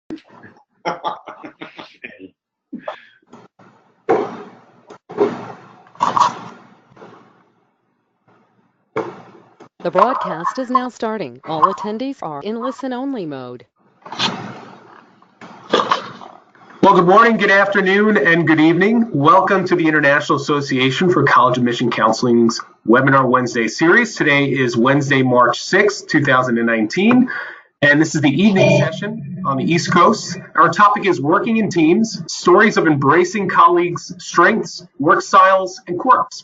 The broadcast is now starting. All attendees are in listen-only mode. Well, good morning, good afternoon, and good evening. Welcome to the International Association for College Admission Counseling's Webinar Wednesday series. Today is Wednesday, March 6th, 2019, and this is the evening session on the East Coast. Our topic is working in teams, stories of embracing colleagues' strengths, work styles, and quirks.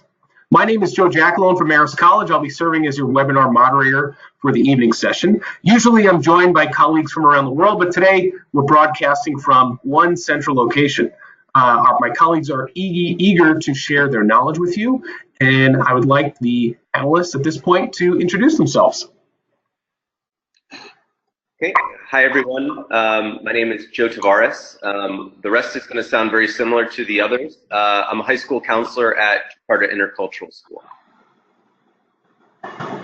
My name is Joe Jackalone from Marist College. I'll be serving as your webinar moderator for the evening session. Usually I'm joined by colleagues from around the world, but today we're broadcasting from one central location. My colleagues are eager to share their knowledge with you, and I would like the panelists at this point to introduce themselves. Okay, hi everyone. My name is Joe Tavares. The rest is going to sound very similar to the others. I'm a high school counselor at Jakarta Intercultural School.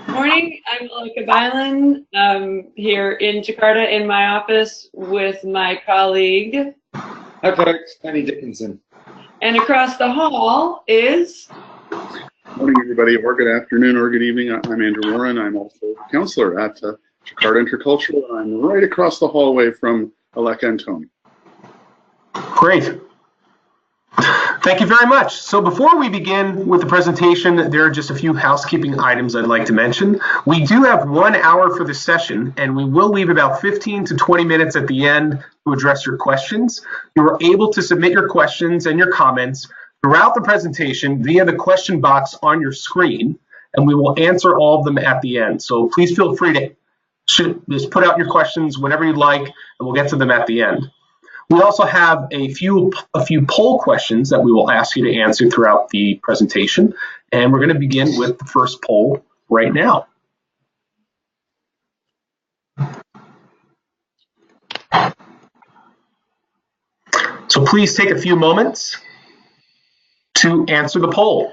Morning, I'm Alika Bylan, here in Jakarta in my office with my colleague. Hi folks, Penny Dickinson. And across the hall is... Morning everybody, or good afternoon or good evening. I'm Andrew Warren. I'm also a counselor at Jakarta Intercultural, and I'm right across the hallway from Aleka and Tony. Great. Thank you very much. So before we begin with the presentation, there are just a few housekeeping items I'd like to mention. We do have 1 hour for the session, and we will leave about 15 to 20 minutes at the end to address your questions. You are able to submit your questions and your comments throughout the presentation via the question box on your screen, and we will answer all of them at the end. So please feel free to just put out your questions whenever you'd like, and we'll get to them at the end. We also have a few poll questions that we will ask you to answer throughout the presentation, and we're going to begin with the first poll right now. So please take a few moments to answer the poll.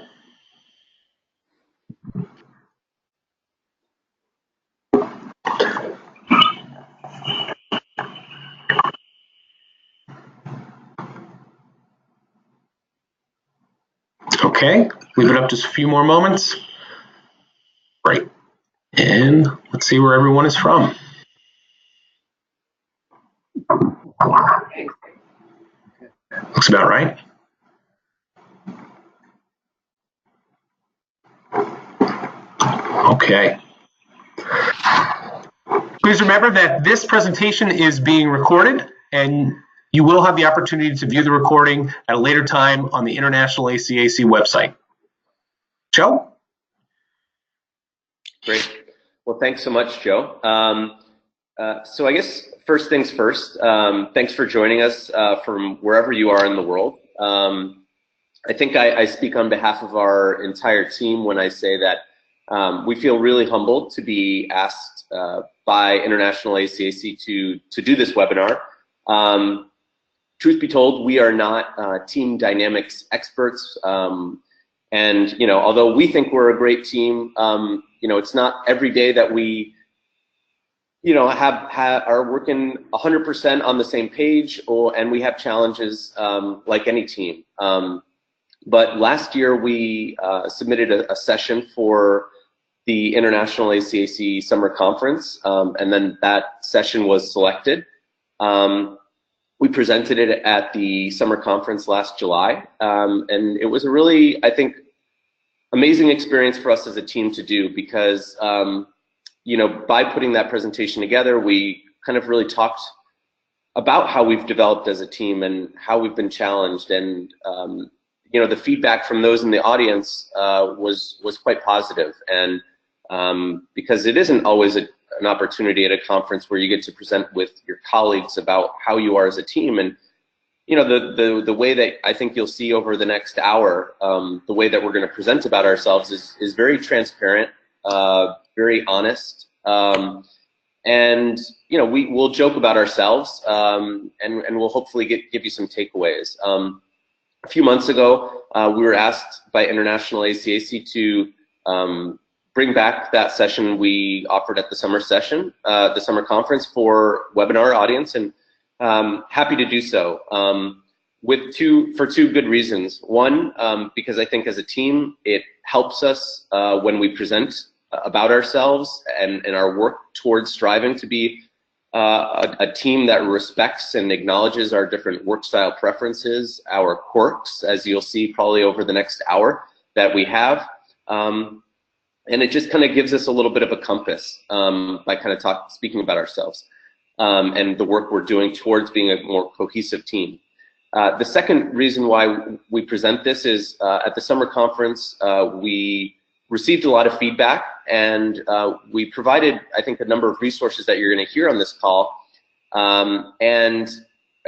Okay, leave it up just a few more moments. Great. And let's see where everyone is from. Looks about right. Okay. Please remember that this presentation is being recorded, and you will have the opportunity to view the recording at a later time on the International ACAC website. Joe? Great. Well, thanks so much, Joe. So I guess first things first, thanks for joining us from wherever you are in the world. I think I speak on behalf of our entire team when I say that we feel really humbled to be asked by International ACAC to do this webinar. Truth be told, we are not team dynamics experts, and although we think we're a great team, it's not every day that we are working 100% on the same page, and we have challenges like any team. But last year we submitted a session for the International ACAC Summer Conference, and then that session was selected. We presented it at the summer conference last July, and it was a really, I think, amazing experience for us as a team to do because, by putting that presentation together, we kind of really talked about how we've developed as a team and how we've been challenged, and the feedback from those in the audience was quite positive, and because it isn't always an opportunity at a conference where you get to present with your colleagues about how you are as a team. And the way that I think you'll see over the next hour, the way that we're going to present about ourselves is very transparent, very honest, and we'll joke about ourselves, and we'll hopefully give you some takeaways. A few months ago, we were asked by International ACAC to bring back that session we offered at the summer session, the summer conference, for webinar audience, and Happy to do so. For two good reasons. One, because I think as a team, it helps us when we present about ourselves and our work towards striving to be a team that respects and acknowledges our different work style preferences, our quirks, as you'll see probably over the next hour that we have. And it just kind of gives us a little bit of a compass by kind of speaking about ourselves and the work we're doing towards being a more cohesive team. The second reason why we present this is at the summer conference, we received a lot of feedback, and we provided, I think, a number of resources that you're going to hear on this call and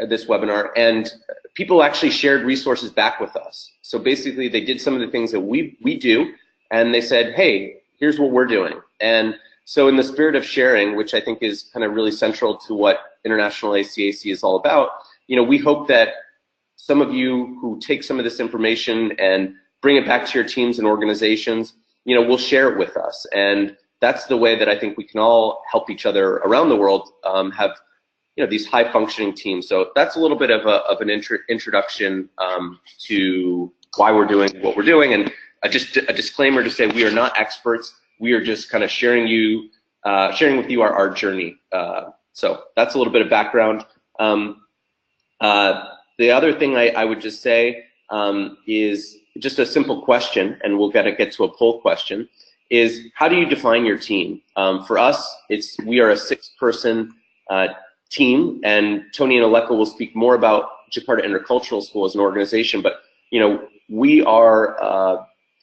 this webinar, and people actually shared resources back with us. So basically, they did some of the things that we do, and they said, hey, here's what we're doing. And so in the spirit of sharing, which I think is kind of really central to what International ACAC is all about, we hope that some of you who take some of this information and bring it back to your teams and organizations, will share it with us. And that's the way that I think we can all help each other around the world have these high functioning teams. So that's a little bit of an introduction to why we're doing what we're doing. And just a disclaimer to say we are not experts. We are just kind of sharing with you our journey. So that's a little bit of background. The other thing I would just say is just a simple question, and we'll get to a poll question, is how do you define your team? For us, we are a 6-person team, and Tony and Aleka will speak more about Jakarta Intercultural School as an organization, but we are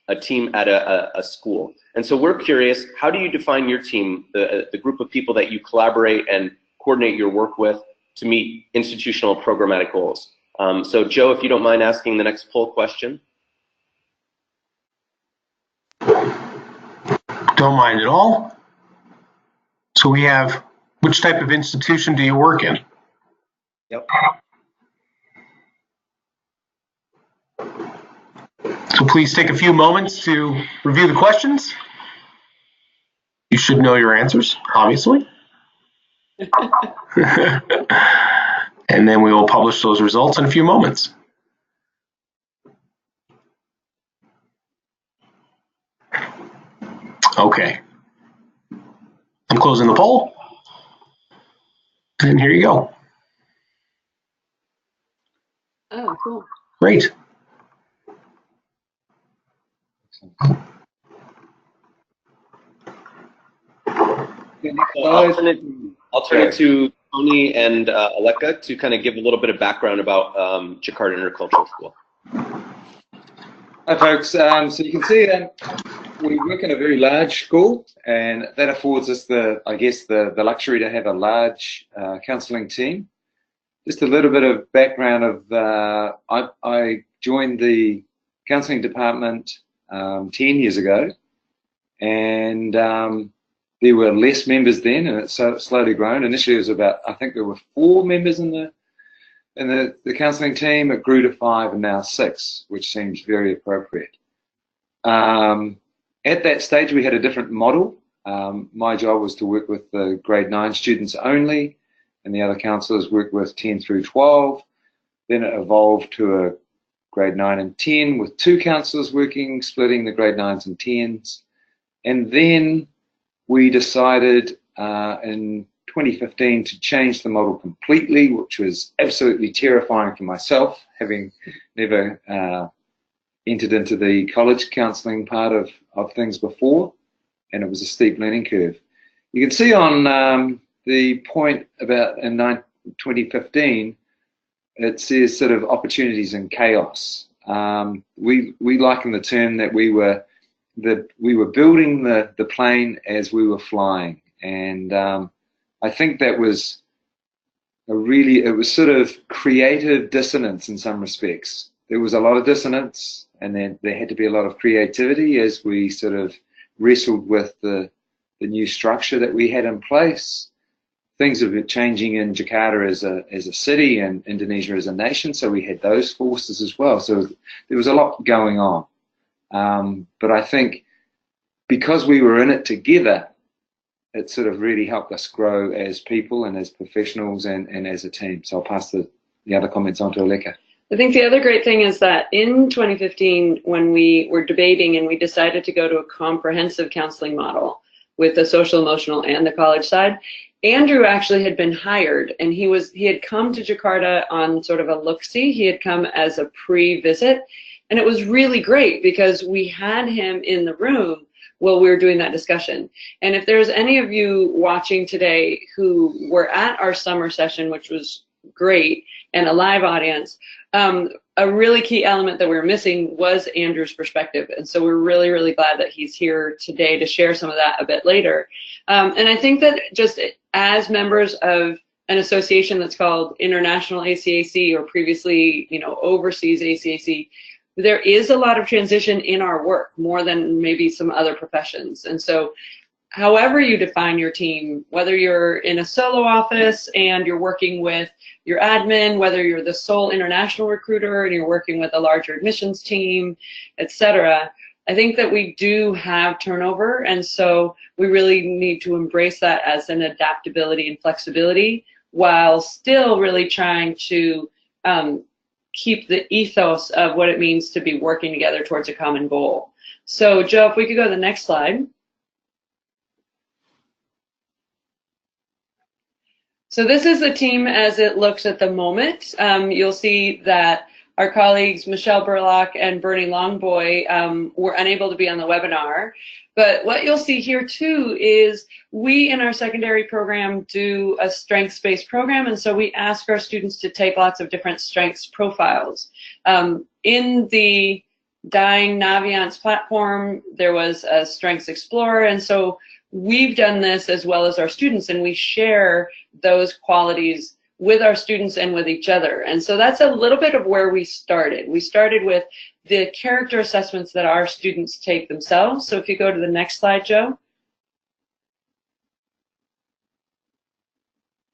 a team at a school. And so we're curious, how do you define your team, the group of people that you collaborate and coordinate your work with to meet institutional programmatic goals? So Joe, if you don't mind asking the next poll question. Don't mind at all. So we have, which type of institution do you work in? Yep. So please take a few moments to review the questions. You should know your answers, obviously. And then we will publish those results in a few moments. Okay. I'm closing the poll. And here you go. Oh, cool. Great. I'll turn it to Tony and Aleka to kind of give a little bit of background about Jakarta Intercultural School. Hi folks, so you can see we work in a very large school, and that affords us the luxury to have a large counselling team. Just a little bit of background of I joined the counselling department 10 years ago, and there were less members then, and it's slowly grown. Initially, it was about, I think there were 4 members in the counselling team. It grew to 5 and now 6, which seems very appropriate. At that stage, we had a different model. My job was to work with the grade 9 students only, and the other counsellors worked with 10 through 12. Then it evolved to a grade 9 and 10 with 2 counsellors working, splitting the grade 9s and 10s. And then we decided in 2015 to change the model completely, which was absolutely terrifying for myself, having never entered into the college counselling part of things before, and it was a steep learning curve. You can see on the point about in 2015, it says sort of opportunities and chaos. We liken the term that we were building the plane as we were flying, and I think that was it was sort of creative dissonance in some respects. There was a lot of dissonance, and then there had to be a lot of creativity as we sort of wrestled with the new structure that we had in place. Things have been changing in Jakarta as a city and Indonesia as a nation, so we had those forces as well. So there was a lot going on. But I think because we were in it together, it sort of really helped us grow as people and as professionals and as a team. So I'll pass the other comments on to Aleka. I think the other great thing is that in 2015, when we were debating and we decided to go to a comprehensive counseling model with the social, emotional, and the college side, Andrew actually had been hired, and he had come to Jakarta on sort of a look-see. He had come as a pre-visit, and it was really great because we had him in the room while we were doing that discussion. And if there's any of you watching today who were at our summer session, which was great, and a live audience, a really key element that we were missing was Andrew's perspective. And so we're really, really glad that he's here today to share some of that a bit later. And I think that just as members of an association that's called International ACAC, or previously, Overseas ACAC, there is a lot of transition in our work, more than maybe some other professions. And so however you define your team, whether you're in a solo office and you're working with your admin, whether you're the sole international recruiter and you're working with a larger admissions team, etc., I think that we do have turnover, and so we really need to embrace that as an adaptability and flexibility, while still really trying to keep the ethos of what it means to be working together towards a common goal. So Joe, if we could go to the next slide. So this is the team as it looks at the moment. You'll see that our colleagues Michelle Burlock and Bernie Longboy were unable to be on the webinar. But what you'll see here too is we in our secondary program do a strengths-based program, and so we ask our students to take lots of different strengths profiles. In the Dying Naviance platform, there was a Strengths Explorer, and so we've done this as well as our students, and we share those qualities with our students and with each other. And so that's a little bit of where we started. We started with the character assessments that our students take themselves. So if you go to the next slide, Joe.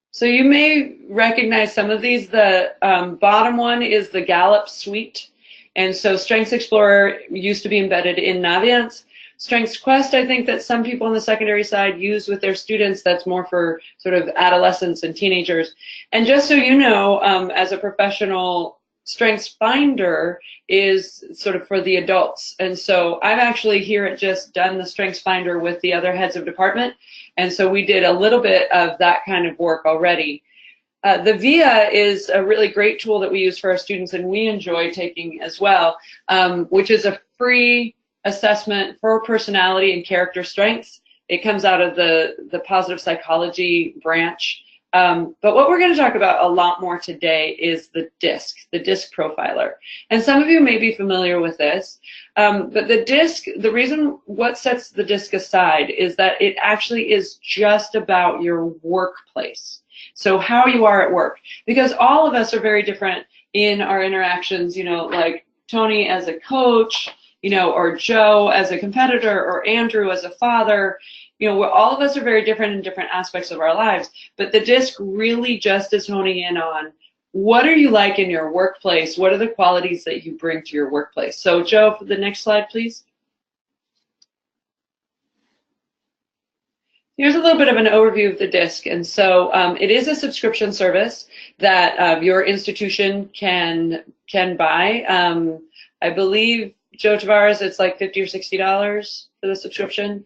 So you may recognize some of these. The bottom one is the Gallup suite. And so Strengths Explorer used to be embedded in Naviance. Strengths Quest, I think that some people on the secondary side use with their students. That's more for sort of adolescents and teenagers. And just so you know, as a professional, Strengths Finder is sort of for the adults. And so I've actually here at just done the Strengths Finder with the other heads of department. And so we did a little bit of that kind of work already. The VIA is a really great tool that we use for our students, and we enjoy taking as well, which is a free assessment for personality and character strengths. It comes out of the positive psychology branch. But what we're going to talk about a lot more today is the DISC profiler. And some of you may be familiar with this, but the DISC, the reason what sets the DISC aside is that it actually is just about your workplace. So how you are at work, because all of us are very different in our interactions, like Tony as a coach, or Joe as a competitor, or Andrew as a father. All of us are very different in different aspects of our lives, but the DISC really just is honing in on what are you like in your workplace? What are the qualities that you bring to your workplace? So Joe, for the next slide, please. Here's a little bit of an overview of the DISC. And so it is a subscription service that your institution can buy. I believe, Joe Tavares, it's like $50 or $60 for the subscription.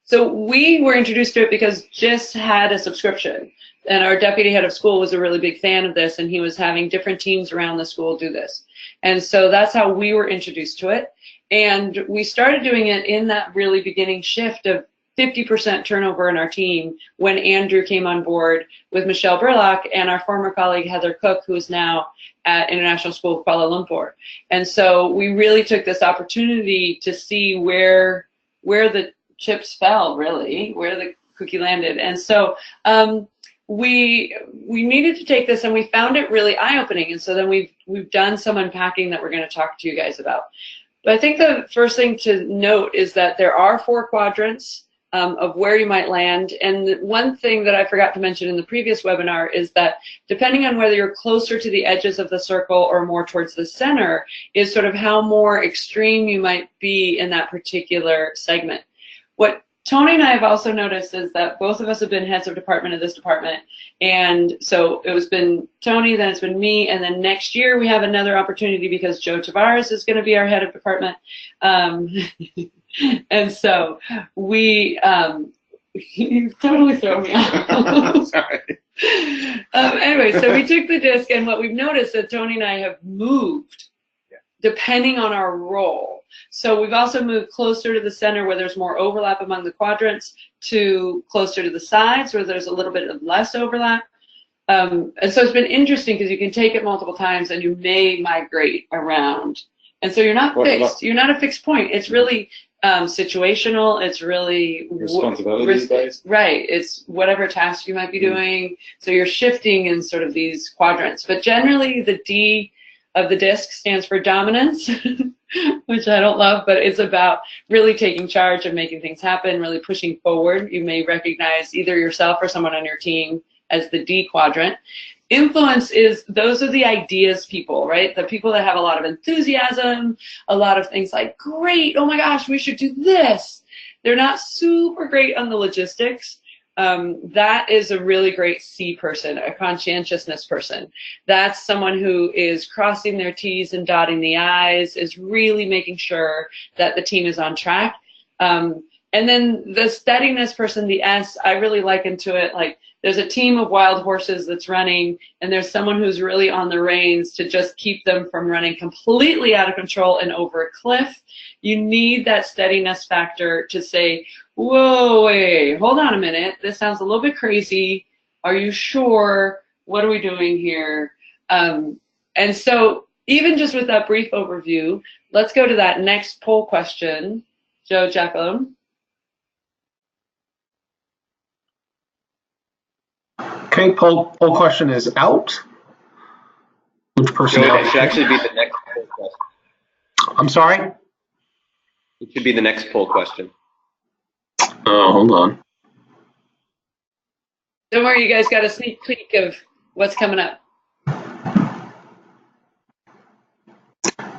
So we were introduced to it because JIS had a subscription, and our deputy head of school was a really big fan of this, and he was having different teams around the school do this. And so that's how we were introduced to it. And we started doing it in that really beginning shift of 50% turnover in our team when Andrew came on board with Michelle Burlock and our former colleague Heather Cook, who is now at International School of Kuala Lumpur. And so we really took this opportunity to see where the chips fell, really, where the cookie landed. And so we needed to take this, and we found it really eye-opening. And so then we've done some unpacking that we're going to talk to you guys about. But I think the first thing to note is that there are 4 quadrants of where you might land. And one thing that I forgot to mention in the previous webinar is that depending on whether you're closer to the edges of the circle or more towards the center is sort of how more extreme you might be in that particular segment. What Tony and I have also noticed is that both of us have been heads of department of this department. And so it was been Tony, then it's been me, and then next year we have another opportunity because Joe Tavares is going to be our head of department. And so we, you totally throw me off. Sorry. Anyway, so we took the disc, and what we've noticed that Tony and I have moved depending on our role. So we've also moved closer to the center where there's more overlap among the quadrants to closer to the sides where there's a little bit of less overlap. And so it's been interesting because you can take it multiple times and you may migrate around. And so you're not fixed. You're not a fixed point. It's really situational. It's really responsibility based. Right. It's whatever task you might be doing. So you're shifting in sort of these quadrants. But generally the D of the disc stands for dominance, which I don't love, but it's about really taking charge of making things happen, really pushing forward. You may recognize either yourself or someone on your team as the D quadrant. Influence is, those are the ideas people, right? The people that have a lot of enthusiasm, a lot of things like, great, oh my gosh, we should do this. They're not super great on the logistics. That is a really great C person, a conscientiousness person. That's someone who is crossing their T's and dotting the I's, is really making sure that the team is on track. And then the steadiness person, the S, I really liken to it like there's a team of wild horses that's running, and there's someone who's really on the reins to just keep them from running completely out of control and over a cliff. You need that steadiness factor to say, whoa, wait, hold on a minute. This sounds a little bit crazy. Are you sure? What are we doing here? And so even just with that brief overview, let's go to that next poll question. Joe, Jacqueline. Okay, poll question is out. Which person? Joe, it should actually be the next poll question. I'm sorry? It should be the next poll question. Oh, hold on. Don't worry, you guys got a sneak peek of what's coming up.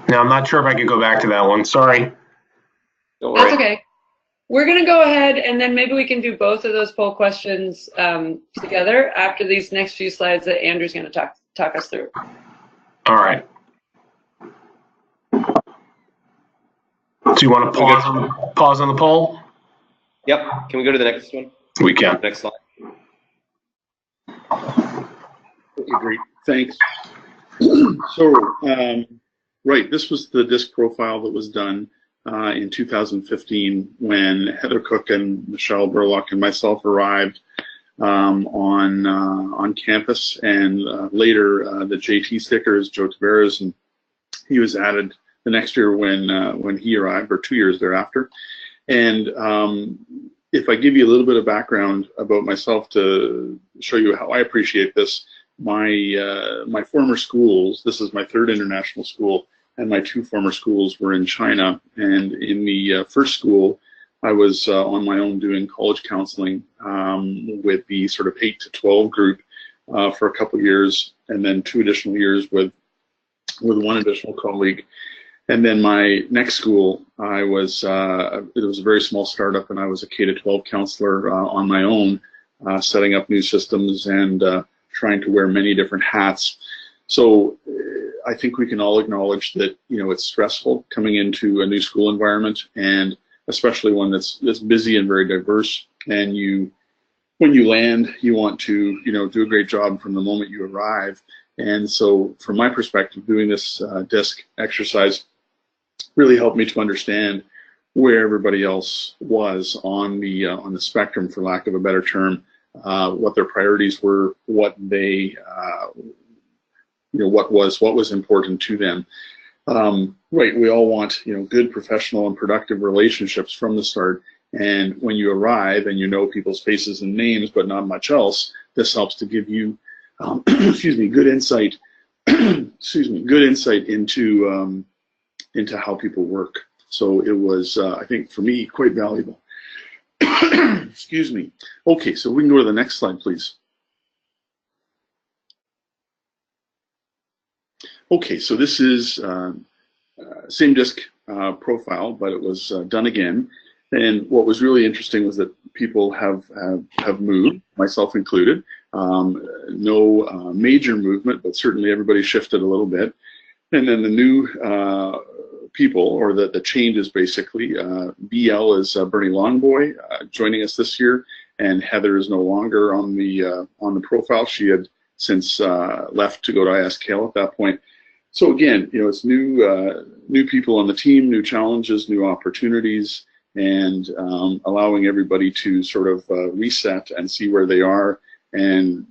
Now, I'm not sure if I could go back to that one. Sorry. Don't worry. That's okay. We're going to go ahead, and then maybe we can do both of those poll questions together after these next few slides that Andrew's going to talk us through. All right. Do you want to pause on the poll? Yep. Can we go to the next one? We can. Next slide. Great, thanks. So, right, this was the disc profile that was done in 2015 when Heather Cook and Michelle Burlock and myself arrived on campus, and later the JT stickers, Joe Tavares, and he was added the next year when he arrived, or 2 years thereafter. And if I give you a little bit of background about myself to show you how I appreciate this, my former schools, this is my third international school, and my two former schools were in China. And in the first school, I was on my own doing college counseling with the sort of 8 to 12 group for a couple of years, and then 2 additional years with one additional colleague. And then my next school, I was it was a very small startup, and I was a K to 12 counselor on my own, setting up new systems and trying to wear many different hats. So I think we can all acknowledge that, you know, it's stressful coming into a new school environment, and especially one that's busy and very diverse. And when you land, you want to, you know, do a great job from the moment you arrive. And so from my perspective, doing this disc exercise really helped me to understand where everybody else was on the spectrum, for lack of a better term, what their priorities were, what they you know, what was important to them. Right, we all want, you know, good professional and productive relationships from the start. And when you arrive and you know people's faces and names, but not much else, this helps to give you, excuse me, good insight. Excuse me, good insight into how people work. So it was, I think, for me, quite valuable. Excuse me. Okay, so we can go to the next slide, please. Okay, so this is same disc profile, but it was done again. And what was really interesting was that people have moved, myself included. No major movement, but certainly everybody shifted a little bit. And then the new people, or the changes basically, BL is Bernie Longboy joining us this year, and Heather is no longer on the profile. She had since left to go to ISKL at that point. So again, it's new people on the team, new challenges, new opportunities, and allowing everybody to sort of reset and see where they are and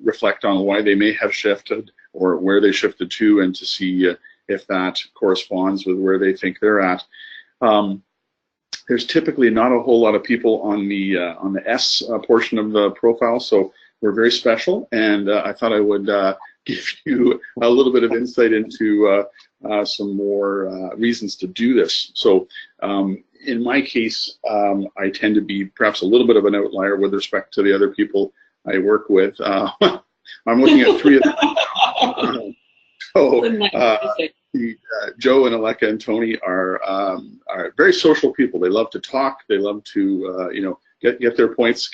reflect on why they may have shifted or where they shifted to, and to see if that corresponds with where they think they're at. There's typically not a whole lot of people on the S portion of the profile, so we're very special, and I thought I would give you a little bit of insight into some more reasons to do this. So in my case, I tend to be perhaps a little bit of an outlier with respect to the other people I work with. I'm looking at three of them. Joe and Aleka and Tony are very social people. They love to talk. They love to get their points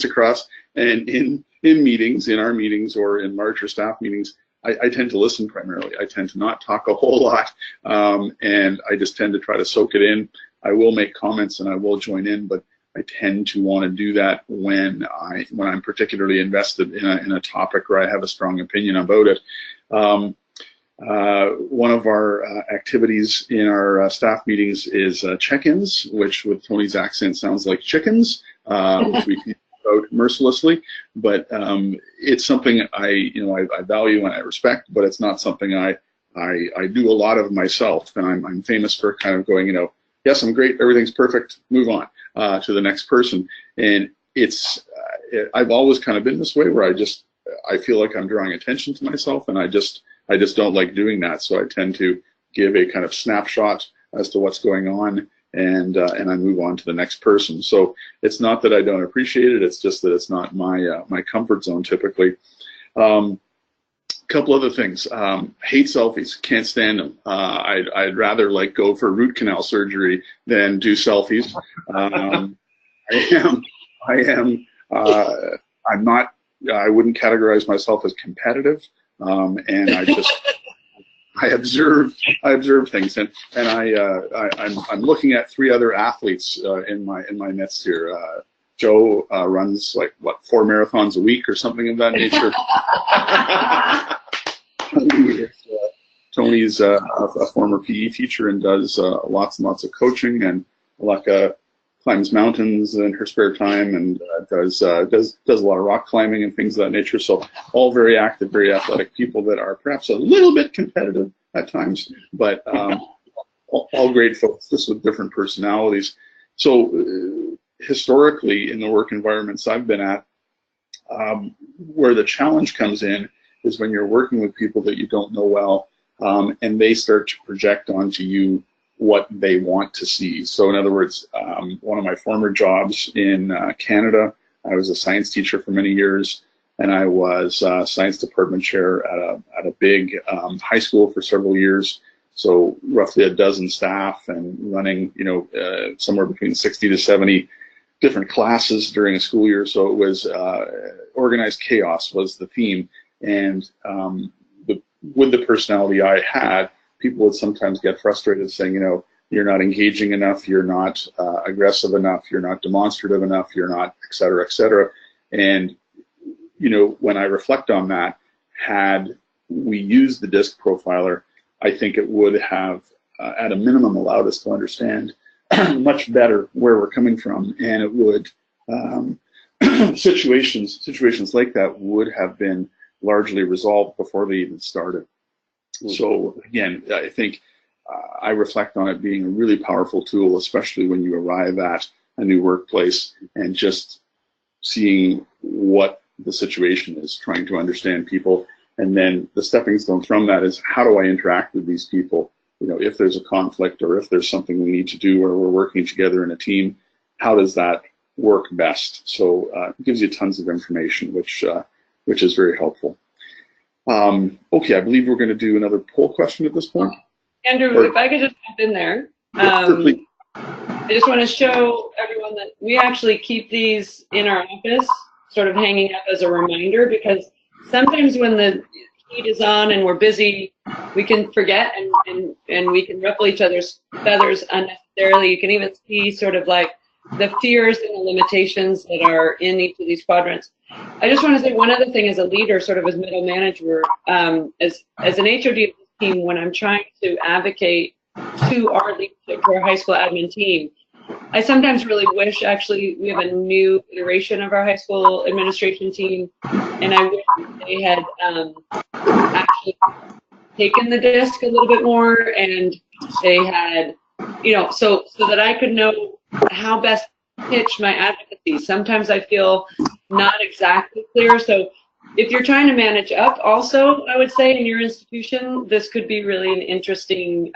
across. And in meetings, in our meetings or in larger staff meetings, I tend to listen primarily. I tend to not talk a whole lot, and I just tend to try to soak it in. I will make comments and I will join in, but I tend to want to do that when I'm particularly invested in a topic or I have a strong opinion about it. One of our activities in our staff meetings is check-ins, which with Tony's accent sounds like chickens, which we keep about mercilessly. But it's something I value and I respect, but it's not something I do a lot of myself. And I'm famous for kind of going, yes, I'm great, everything's perfect, move on to the next person. And I've always kind of been this way, where I feel like I'm drawing attention to myself, and I just don't like doing that. So I tend to give a kind of snapshot as to what's going on, and I move on to the next person. So it's not that I don't appreciate it, it's just that it's not my comfort zone typically. Couple other things. Hate selfies, can't stand them. I'd rather go for root canal surgery than do selfies. I wouldn't categorize myself as competitive, and I observe things, and I'm looking at three other athletes in my midst here. Joe runs 4 marathons a week or something of that nature. Tony's a former PE teacher and does lots and lots of coaching, and Aleka climbs mountains in her spare time and does a lot of rock climbing and things of that nature. So all very active, very athletic people that are perhaps a little bit competitive at times, but all great folks, just with different personalities. So historically, in the work environments I've been at, where the challenge comes in is when you're working with people that you don't know well, and they start to project onto you what they want to see. So in other words, one of my former jobs in Canada, I was a science teacher for many years, and I was science department chair at a big high school for several years. So roughly a dozen staff and running, somewhere between 60 to 70 different classes during a school year. So it was organized chaos was the theme. And with the personality I had, people would sometimes get frustrated saying, you're not engaging enough, you're not aggressive enough, you're not demonstrative enough, you're not, et cetera, et cetera. And, when I reflect on that, had we used the DISC profiler, I think it would have, at a minimum, allowed us to understand much better where we're coming from, and it would, situations like that would have been largely resolved before they even started. So again, I think I reflect on it being a really powerful tool, especially when you arrive at a new workplace and just seeing what the situation is, trying to understand people. And then the stepping stone from that is, how do I interact with these people? If there's a conflict or if there's something we need to do or we're working together in a team, how does that work best? So it gives you tons of information, which is very helpful. Okay, I believe we're going to do another poll question at this point. Andrew, if I could just jump in there. Sure, please. I just want to show everyone that we actually keep these in our office, sort of hanging up as a reminder, because sometimes when the heat is on and we're busy, we can forget and we can ruffle each other's feathers unnecessarily. You can even see sort of like the fears and the limitations that are in each of these quadrants. I just want to say one other thing as a leader, sort of as middle manager, as an HOD team, when I'm trying to advocate to our leadership, to our high school admin team, I sometimes really wish, actually, we have a new iteration of our high school administration team, and I wish they had actually taken the disc a little bit more, and they had, you know, so that I could know how best to pitch my advocacy. Sometimes I feel not exactly clear. So if you're trying to manage up also, I would say in your institution, this could be really an interesting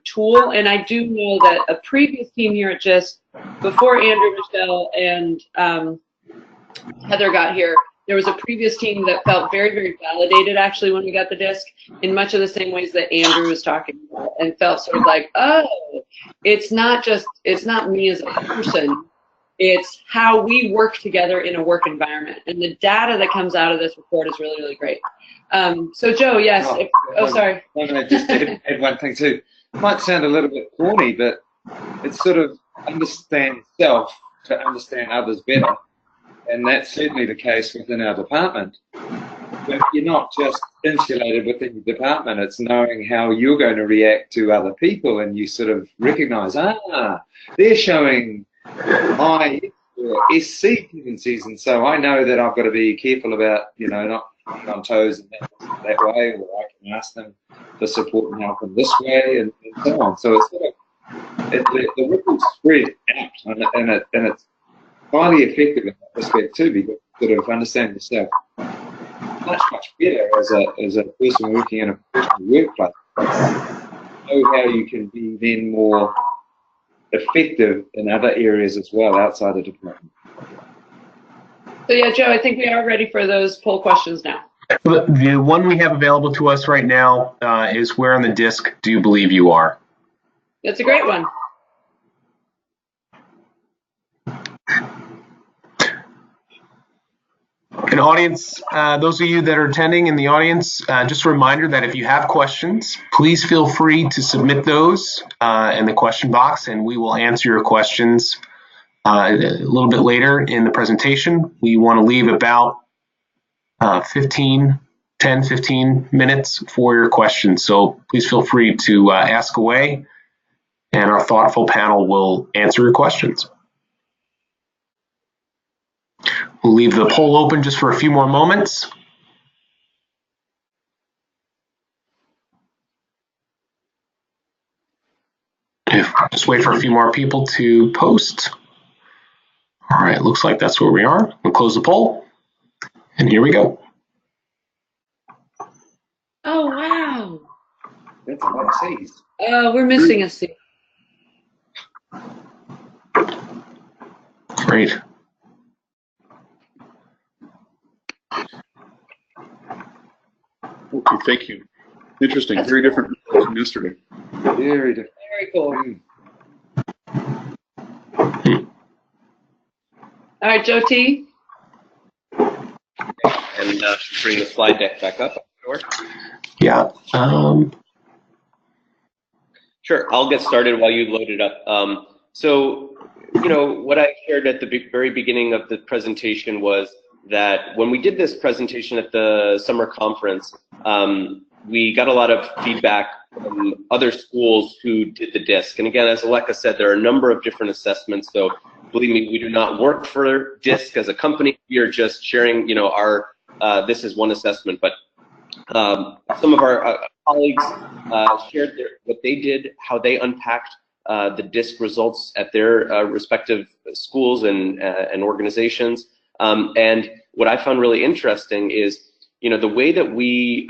tool. And I do know that a previous team here at GIST, before Andrew, Michelle, and Heather got here, there was a previous team that felt very, very validated actually when we got the disc, in much of the same ways that Andrew was talking about, and felt sort of like, oh, it's not me as a person, it's how we work together in a work environment. And the data that comes out of this report is really, really great. So Joe, yes. Sorry. I just add one thing too. It might sound a little bit corny, but it's sort of understand self to understand others better. And that's certainly the case within our department. But you're not just insulated within your department, it's knowing how you're going to react to other people, and you sort of recognize, they're showing high SC tendencies, and so I know that I've got to be careful about, you know, not being on toes in that way, or I can ask them for support and help in this way, and so on. So it's sort of, the ripples spread out, and it's highly effective in that respect too, because you sort of understand yourself much better as a person working in a professional workplace. Know how you can be then more effective in other areas as well outside the department. So yeah, Joe, I think we are ready for those poll questions now. The one we have available to us right now is, where on the disc do you believe you are? That's a great one. And audience, those of you that are attending in the audience, just a reminder that if you have questions, please feel free to submit those in the question box, and we will answer your questions a little bit later in the presentation. We want to leave about 10, 15 minutes for your questions. So please feel free to ask away, and our thoughtful panel will answer your questions. We'll leave the poll open just for a few more moments. Just wait for a few more people to post. All right, looks like that's where we are. We'll close the poll, and here we go. Oh, wow. That's a lot of C's. Oh, we're missing a C. Great. Okay, thank you. Interesting. That's very different from yesterday. Very different. Very cool. All right, Joe T. And bring the slide deck back up. Sure. Yeah. Sure. I'll get started while you load it up. So, you know, what I shared at the very beginning of the presentation was that when we did this presentation at the summer conference, we got a lot of feedback from other schools who did the DISC. And again, as Aleka said, there are a number of different assessments. So believe me, we do not work for DISC as a company. We are just sharing, you know, our, this is one assessment. But some of our colleagues shared what they did, how they unpacked the DISC results at their respective schools and organizations. And what I found really interesting is, you know, the way that we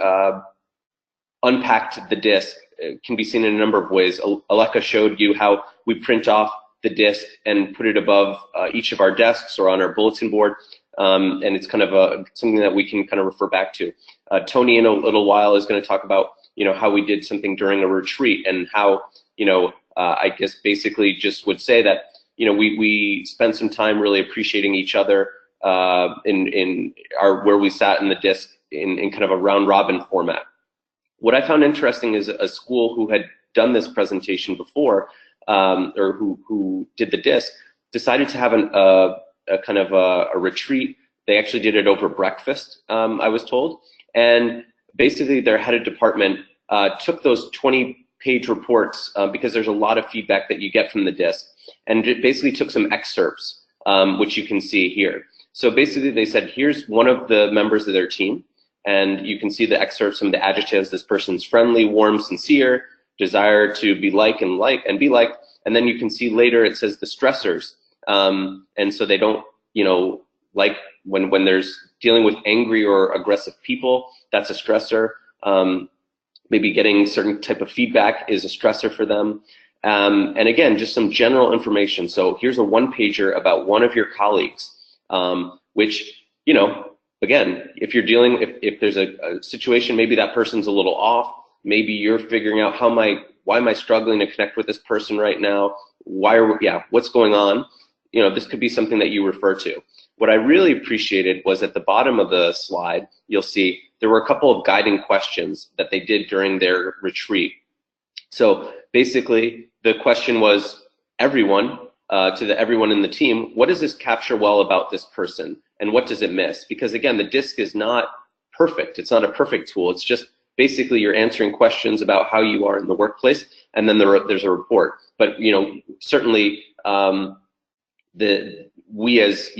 unpacked the DISC can be seen in a number of ways. Aleka showed you how we print off the DISC and put it above each of our desks or on our bulletin board, and it's kind of something that we can kind of refer back to. Tony in a little while is going to talk about, you know, how we did something during a retreat and how, you know, I guess basically just would say that, we spent some time really appreciating each other in our where we sat in the disc in kind of a round robin format. What I found interesting is a school who had done this presentation before, or who did the disc, decided to have a kind of a retreat. They actually did it over breakfast, I was told, and basically their head of department took those 20-page reports, because there's a lot of feedback that you get from the disc, and it basically took some excerpts, which you can see here. So basically they said, here's one of the members of their team, and you can see the excerpts from the adjectives. This person's friendly, warm, sincere, desire to be like and be liked. And then you can see later it says the stressors. And so they don't, like when there's dealing with angry or aggressive people, that's a stressor. Maybe getting certain type of feedback is a stressor for them. And again, just some general information. So here's a one-pager about one of your colleagues, which, again, if you're dealing, if there's a situation, maybe that person's a little off, maybe you're figuring out why am I struggling to connect with this person right now? What's going on? This could be something that you refer to. What I really appreciated was at the bottom of the slide, you'll see there were a couple of guiding questions that they did during their retreat. So basically, the question was everyone in the team, what does this capture well about this person? And what does it miss? Because again, the disc is not perfect. It's not a perfect tool. It's just basically you're answering questions about how you are in the workplace, and then there's a report. But certainly we as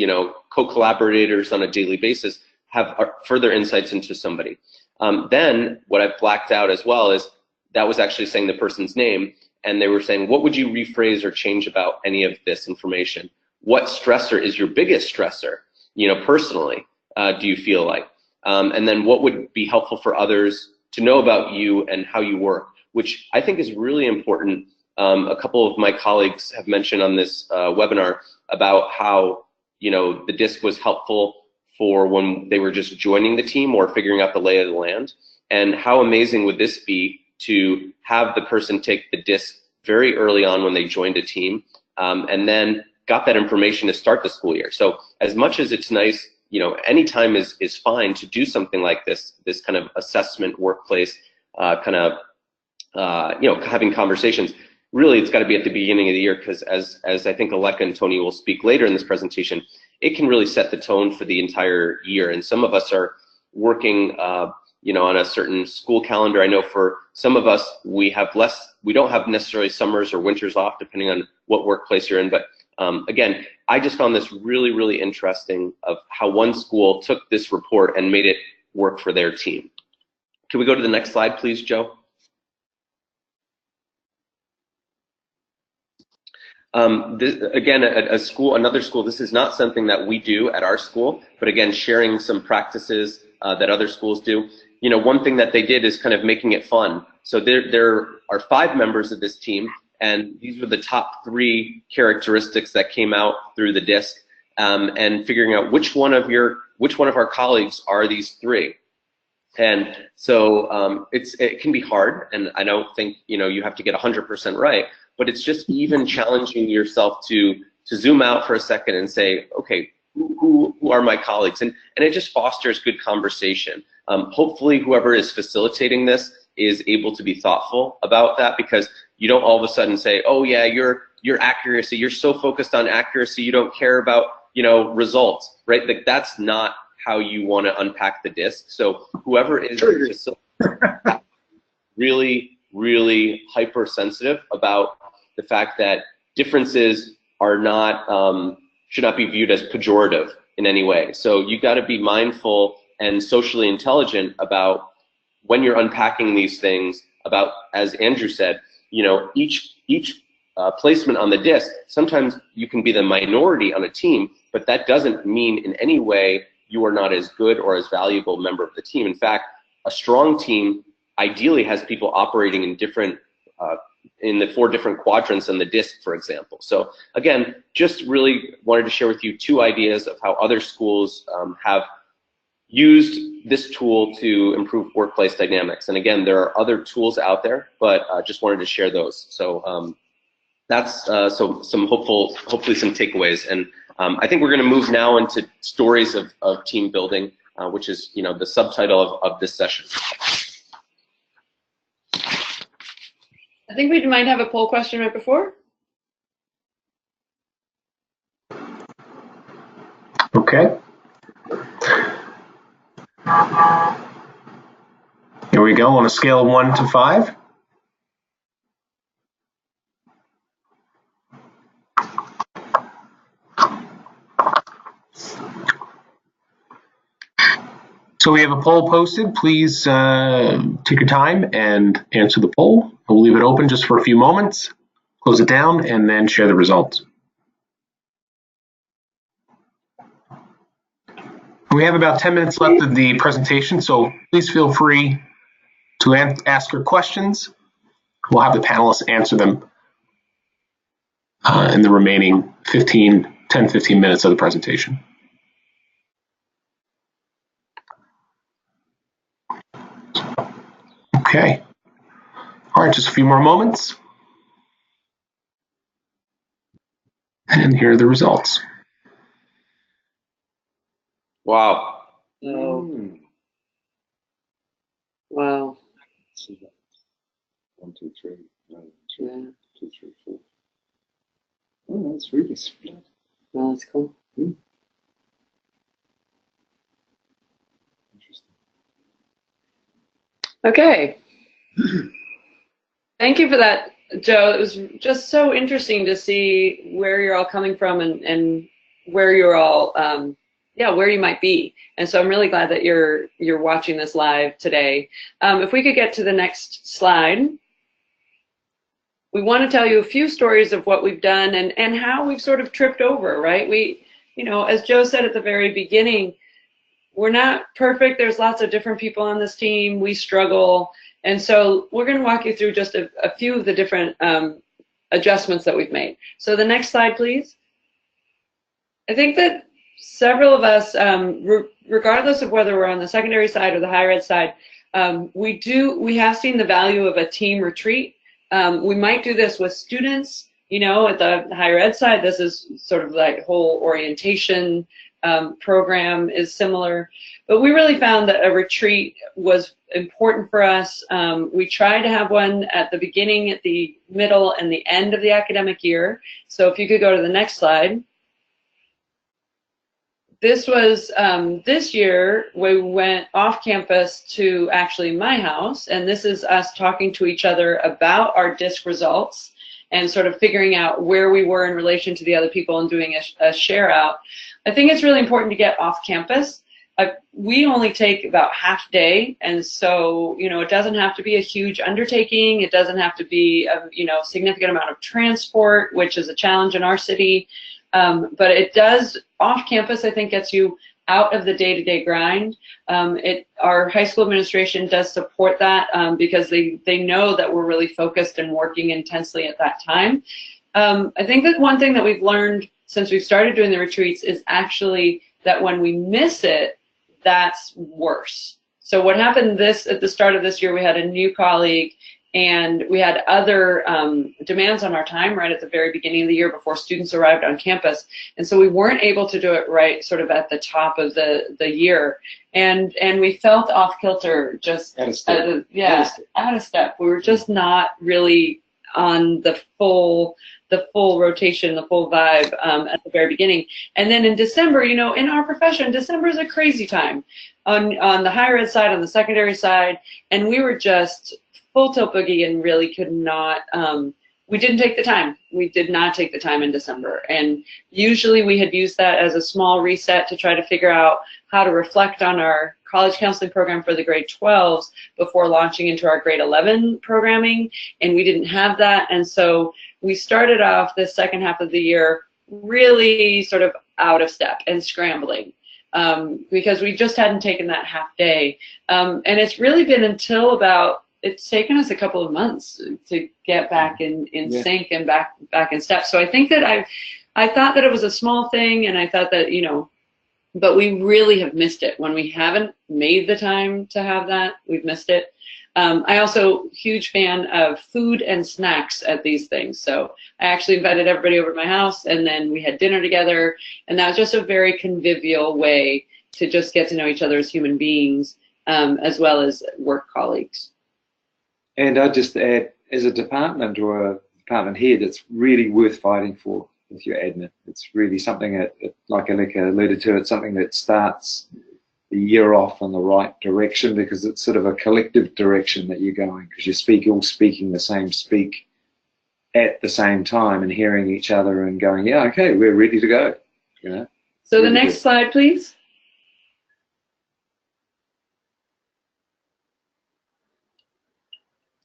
co-collaborators on a daily basis have further insights into somebody. Then what I've blacked out as well is that was actually saying the person's name, and they were saying, what would you rephrase or change about any of this information? What stressor is your biggest stressor? Personally, do you feel like? And then what would be helpful for others to know about you and how you work, which I think is really important. A couple of my colleagues have mentioned on this webinar about how, the disc was helpful for when they were just joining the team or figuring out the lay of the land. And how amazing would this be to have the person take the disc very early on when they joined a team, and then got that information to start the school year. So as much as it's nice, any time is fine to do something like this kind of assessment workplace, having conversations. Really, it's got to be at the beginning of the year, because as I think Aleka and Tony will speak later in this presentation, it can really set the tone for the entire year. And some of us are working, on a certain school calendar. I know for some of us, we don't have necessarily summers or winters off, depending on what workplace you're in. But again, I just found this really, really interesting of how one school took this report and made it work for their team. Can we go to the next slide, please, Joe? Again, another school, this is not something that we do at our school, but again, sharing some practices that other schools do. One thing that they did is kind of making it fun. So there are 5 members of this team, and these were the top 3 characteristics that came out through the disc, and figuring out which one of our colleagues are these 3. And so it can be hard, and I don't think you have to get 100% right, but it's just even challenging yourself to zoom out for a second and say, okay, who are my colleagues? And it just fosters good conversation. Hopefully whoever is facilitating this is able to be thoughtful about that, because you don't all of a sudden say, oh yeah, your accuracy, you're so focused on accuracy, you don't care about results, right? Like, that's not how you want to unpack the disc. So whoever is really, really hypersensitive about the fact that differences are not should not be viewed as pejorative in any way. So you got to be mindful and socially intelligent about when you're unpacking these things. About, as Andrew said, each placement on the disc, sometimes you can be the minority on a team, but that doesn't mean in any way you are not as good or as valuable member of the team. In fact, a strong team ideally has people operating in different in the 4 different quadrants on the disc, for example. So again, just really wanted to share with you 2 ideas of how other schools have used this tool to improve workplace dynamics. And again, there are other tools out there, but just wanted to share those. So that's so hopefully some takeaways. And I think we're going to move now into stories of team building, which is the subtitle of this session. I think we might have a poll question right before. Okay. Here we go on a scale of 1 to 5. So we have a poll posted. Please take your time and answer the poll. We'll leave it open just for a few moments, close it down, and then share the results. We have about 10 minutes left of the presentation, so please feel free to ask your questions. We'll have the panelists answer them in the remaining 10-15 minutes of the presentation. Okay. All right, just a few more moments. And here are the results. Wow. Wow. 1, 2, 3, 1, 2, Yeah. 2, 3, 4. Oh, that's really split. Well, that's cool. Interesting. Okay. Thank you for that, Joe. It was just so interesting to see where you're all coming from and where you're all, where you might be. And so I'm really glad that you're watching this live today. If we could get to the next slide. We want to tell you a few stories of what we've done and how we've sort of tripped over, right? We, as Joe said at the very beginning, we're not perfect. There's lots of different people on this team. We struggle. And so we're going to walk you through just a few of the different adjustments that we've made. So the next slide, please. I think that several of us, regardless of whether we're on the secondary side or the higher ed side, we have seen the value of a team retreat. We might do this with students, at the higher ed side. This is sort of like whole orientation program is similar, but we really found that a retreat was important for us. We tried to have one at the beginning, at the middle, and the end of the academic year. So if you could go to the next slide. This was this year we went off campus to actually my house, and this is us talking to each other about our DISC results and sort of figuring out where we were in relation to the other people and doing a share out. I think it's really important to get off campus. We only take about half day, and so it doesn't have to be a huge undertaking. It doesn't have to be a significant amount of transport, which is a challenge in our city. But it does, off campus, I think, gets you out of the day-to-day grind. Our high school administration does support that because they know that we're really focused and working intensely at that time. I think that one thing that we've learned since we've started doing the retreats is actually that when we miss it, that's worse. So what happened at the start of this year, we had a new colleague and we had other demands on our time right at the very beginning of the year before students arrived on campus. And so we weren't able to do it right sort of at the top of the year. And we felt off kilter, just out of step. Out of step. We were just not really on the full rotation, the full vibe at the very beginning. And then in December, in our profession, December is a crazy time on the higher ed side, on the secondary side, and we were just full tilt boogie and really could not, we didn't take the time. We did not take the time in December. And usually we had used that as a small reset to try to figure out how to reflect on our college counseling program for the grade 12s before launching into our grade 11 programming. And we didn't have that. And so we started off the second half of the year really sort of out of step and scrambling. Because we just hadn't taken that half day. And it's really been until it's taken us a couple of months to get back in sync and back in step. So I think that I thought that it was a small thing, and I thought that, but we really have missed it. When we haven't made the time to have that, we've missed it. I also huge fan of food and snacks at these things. So I actually invited everybody over to my house, and then we had dinner together, and that was just a very convivial way to just get to know each other as human beings, as well as work colleagues. And I'd just add, as a department or a department head, it's really worth fighting for with your admin. It's really something that, like Aleka alluded to, it's something that starts the year off in the right direction, because it's sort of a collective direction that you're going, because you're all speaking the same speak at the same time and hearing each other and going, yeah, okay, we're ready to go. You know. So the next slide, please.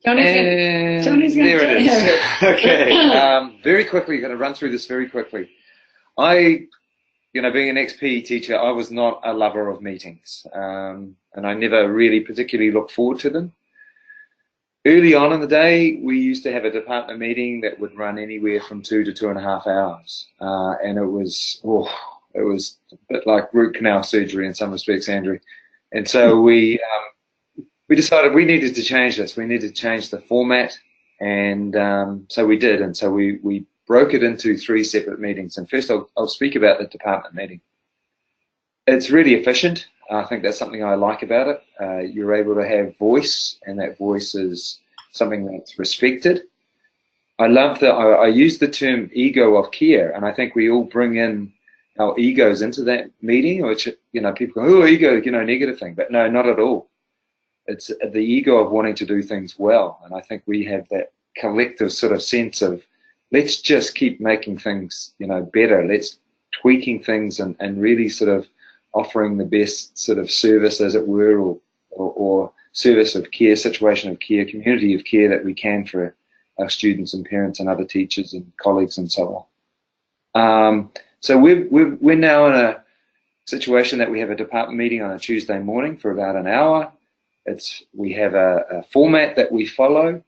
Tony's there it is. Okay. Very quickly, going to run through this very quickly. Being an ex-PE teacher, I was not a lover of meetings, and I never really particularly looked forward to them. Early on in the day, we used to have a department meeting that would run anywhere from 2 to 2.5 hours, and it was a bit like root canal surgery in some respects, Andrew. And so we decided we needed to change this. We needed to change the format, and so we did. And so we broke it into 3 separate meetings. And first, I'll speak about the department meeting. It's really efficient. I think that's something I like about it. You're able to have voice, and that voice is something that's respected. I love that I use the term ego of care, and I think we all bring in our egos into that meeting, which, people go, oh, ego, negative thing. But no, not at all. It's the ego of wanting to do things well. And I think we have that collective sort of sense of, let's just keep making things, better. Let's tweaking things and really sort of offering the best sort of service, as it were, or service of care, situation of care, community of care that we can for our students and parents and other teachers and colleagues and so on. So we're now in a situation that we have a department meeting on a Tuesday morning for about an hour. We have a format that we follow,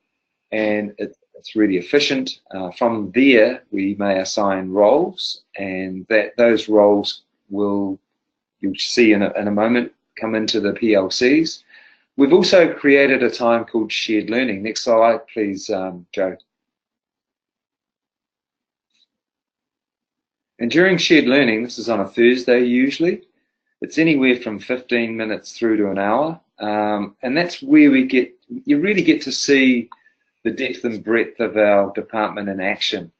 and it's really efficient. From there, we may assign roles, and those roles you'll see in a moment, come into the PLCs. We've also created a time called shared learning. Next slide, please, Joe. And during shared learning, this is on a Thursday usually, it's anywhere from 15 minutes through to an hour. And that's where you really get to see the depth and breadth of our department in action.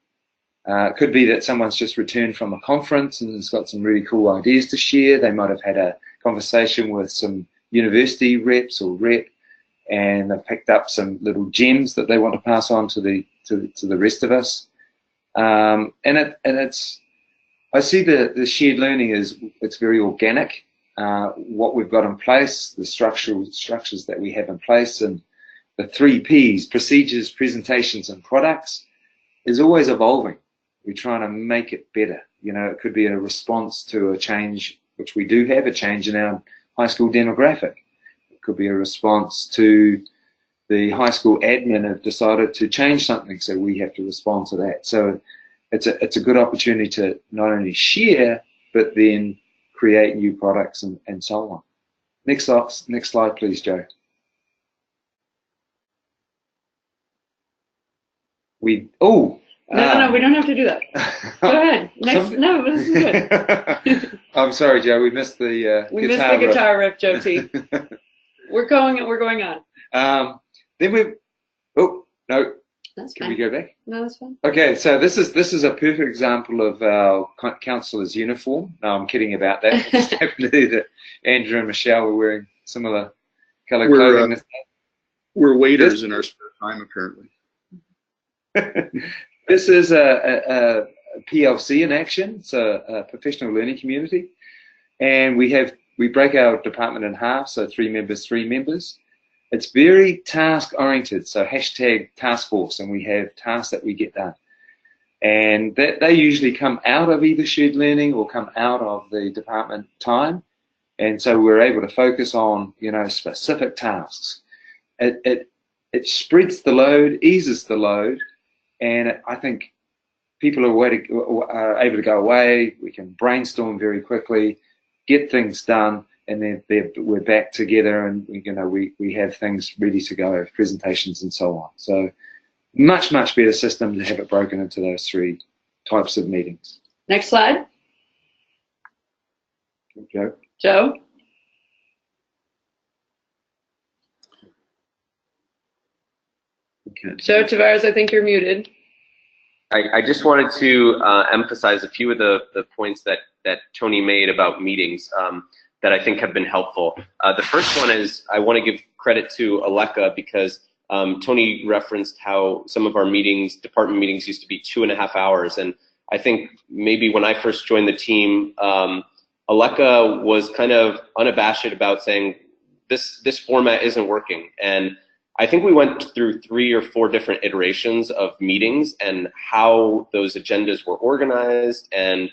It could be that someone's just returned from a conference and has got some really cool ideas to share. They might have had a conversation with some university reps or rep, and they've picked up some little gems that they want to pass on to the rest of us. I see the shared learning it's very organic. What we've got in place, the structures that we have in place, and the 3 Ps, procedures, presentations, and products, is always evolving. We're trying to make it better. It could be a response to a change, which we do have, a change in our high school demographic. It could be a response to the high school admin have decided to change something, so we have to respond to that. So it's a good opportunity to not only share, but then create new products and so on. Next slide, please, Joe. No, we don't have to do that. Go ahead. No, this is good. I'm sorry, Joe. We missed the guitar riff, Joe T. We're going on. Then no. That's Can fine. we go back? No, that's fine. Okay, so this is a perfect example of our counsellor's uniform. No, I'm kidding about that. It just happened to be that Andrew and Michelle were wearing similar colour clothing. We're waiters in our spare time, apparently. This is a PLC in action. It's a professional learning community, and we break our department in half, so 3 members, 3 members. It's very task oriented, so hashtag task force, and we have tasks that we get done, and they usually come out of either shared learning or come out of the department time, and so we're able to focus on specific tasks. It spreads the load, eases the load, and I think people are able to go away. We can brainstorm very quickly, get things done, and then we're back together, and we have things ready to go, presentations and so on. So much better system to have it broken into those 3 types of meetings. Next slide. Joe. Okay. Joe Tavares, I think you're muted. I just wanted to emphasize a few of the points that Tony made about meetings that I think have been helpful. The first one is I want to give credit to Aleka because Tony referenced how some of our meetings, department meetings, used to be 2.5 hours, and I think maybe when I first joined the team, Aleka was kind of unabashed about saying this format isn't working, and I think we went through 3 or 4 different iterations of meetings and how those agendas were organized and,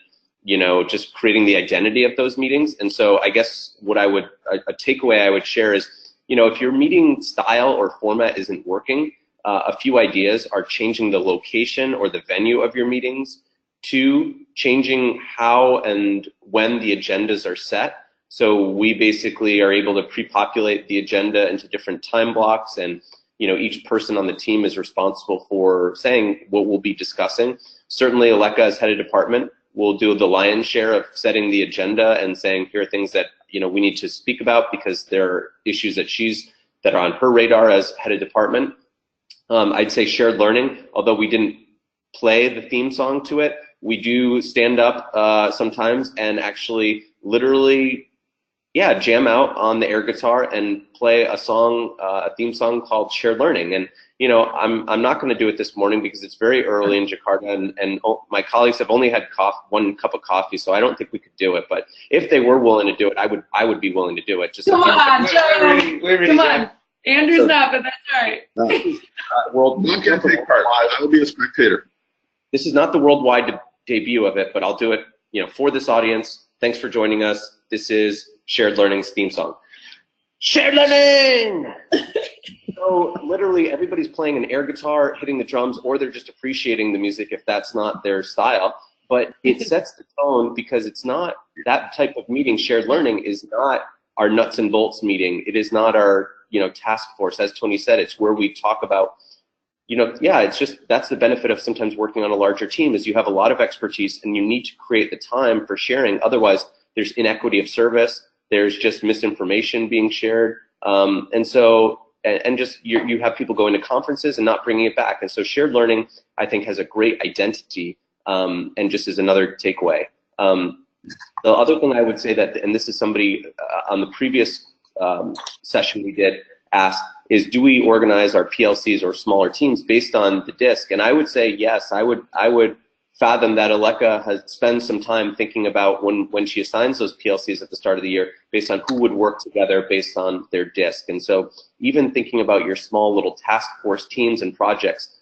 just creating the identity of those meetings. And so I guess what a takeaway I would share is, if your meeting style or format isn't working, a few ideas are changing the location or the venue of your meetings, 2, changing how and when the agendas are set. So we basically are able to pre-populate the agenda into different time blocks, and each person on the team is responsible for saying what we'll be discussing. Certainly Aleka, as head of department, will do the lion's share of setting the agenda and saying here are things that we need to speak about because there are issues that are on her radar as head of department. I'd say shared learning, although we didn't play the theme song to it, we do stand up sometimes and actually literally jam out on the air guitar and play a song, a theme song called Shared Learning. And I'm not going to do it this morning because it's very early in Jakarta, and my colleagues have only had 1 cup of coffee, so I don't think we could do it. But if they were willing to do it, I would be willing to do it. Just come on, Joe. Come on. Andrew's not, but that's all right. I'm not going to take part. I will be a spectator. This is not the worldwide debut of it, but I'll do it. For this audience. Thanks for joining us. This is Shared Learning's theme song. Shared Learning! So literally everybody's playing an air guitar, hitting the drums, or they're just appreciating the music if that's not their style. But it sets the tone because it's not that type of meeting. Shared Learning is not our nuts and bolts meeting. It is not our task force. As Tony said, it's where we talk about it's just that's the benefit of sometimes working on a larger team is you have a lot of expertise and you need to create the time for sharing. Otherwise, there's inequity of service. There's just misinformation being shared. And just you have people going to conferences and not bringing it back. And so shared learning, I think, has a great identity and just as another takeaway. The other thing I would say that, and this is somebody on the previous session we did asked, is do we organize our PLCs or smaller teams based on the disc? And I would say yes. I would fathom that Aleka has spent some time thinking about when she assigns those PLCs at the start of the year based on who would work together based on their disc. And so even thinking about your small little task force teams and projects,